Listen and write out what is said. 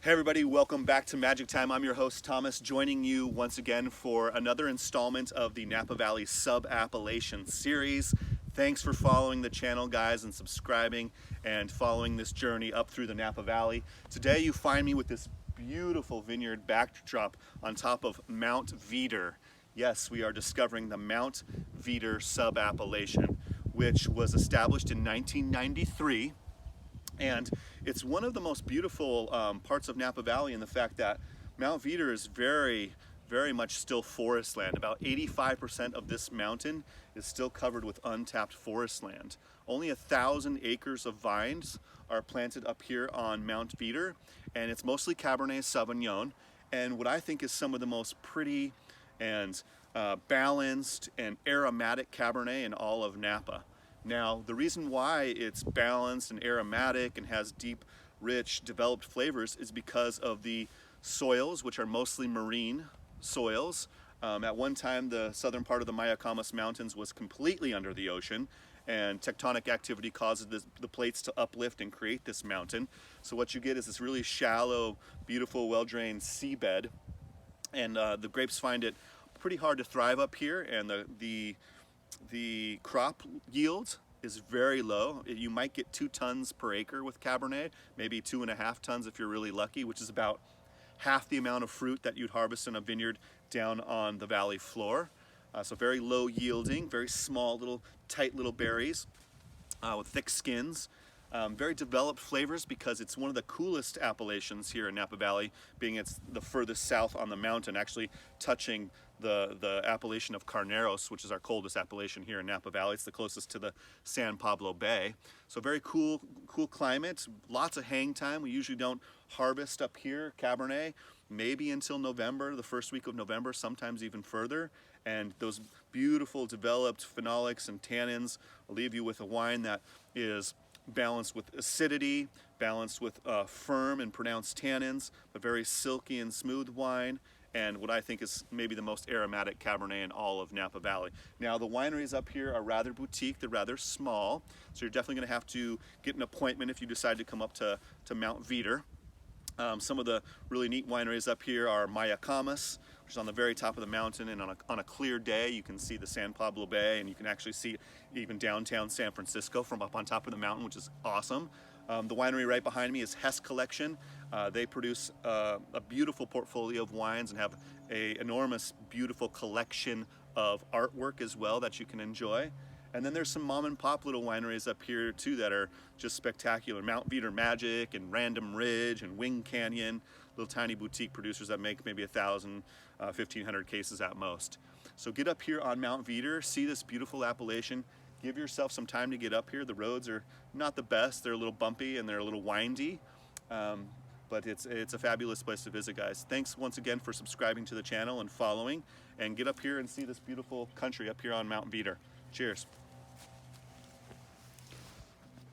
Hey everybody, welcome back to Magic Time. I'm your host Thomas, joining you once again for another installment of the Napa Valley Sub-Appellation series. Thanks for following the channel, guys, and subscribing and following this journey up through the Napa Valley. Today you find me with this beautiful vineyard backdrop on top of Mount VEEDER. Yes, we are discovering the Mount VEEDER Sub-Appellation, which was established in 1993. And it's one of the most beautiful parts of Napa Valley in the fact that Mount VEEDER is very much still forest land. About 85% of this mountain is still covered with untapped forest land. Only 1,000 acres of vines are planted up here on Mount VEEDER, and it's mostly Cabernet Sauvignon, and what I think is some of the most pretty and balanced and aromatic Cabernet in all of Napa. Now, the reason why it's balanced and aromatic and has deep, rich, developed flavors is because of the soils, which are mostly marine soils. At one time, the southern part of the Mayacamas Mountains was completely under the ocean, and tectonic activity causes the plates to uplift and create this mountain. So what you get is this really shallow, beautiful, well-drained seabed, and the grapes find it pretty hard to thrive up here, and the crop yield is very low. You might get 2 tons per acre with Cabernet, maybe 2.5 tons if you're really lucky, which is about half the amount of fruit that you'd harvest in a vineyard down on the valley floor. So very low yielding, very small, tight little berries with thick skins. Very developed flavors because it's one of the coolest appellations here in Napa Valley, being it's the furthest south on the mountain, actually touching the appellation of Carneros, which is our coldest appellation here in Napa Valley. It's the closest to the San Pablo Bay. So very cool climate, lots of hang time. We usually don't harvest up here Cabernet, maybe until November, the first week of November, sometimes even further. And those beautiful developed phenolics and tannins will leave you with a wine that is balanced with acidity, balanced with firm and pronounced tannins, but very silky and smooth wine, and what I think is maybe the most aromatic Cabernet in all of Napa Valley. Now, the wineries up here are rather boutique, they're rather small, so you're definitely gonna have to get an appointment if you decide to come up to Mount VEEDER. Some of the really neat wineries up here are Mayacamas, which is on the very top of the mountain, and on a clear day you can see the San Pablo Bay, and you can actually see even downtown San Francisco from up on top of the mountain, which is awesome. The winery right behind me is Hess Collection. They produce a beautiful portfolio of wines and have an enormous, beautiful collection of artwork as well that you can enjoy. And then there's some mom and pop little wineries up here too that are just spectacular. Mount VEEDER Magic and Random Ridge and Wing Canyon, little tiny boutique producers that make maybe 1,000, 1,500 cases at most. So get up here on Mount VEEDER, see this beautiful appellation, give yourself some time to get up here. The roads are not the best, they're a little bumpy and they're a little windy, but it's a fabulous place to visit, guys. Thanks once again for subscribing to the channel and following, and get up here and see this beautiful country up here on Mount VEEDER. Cheers.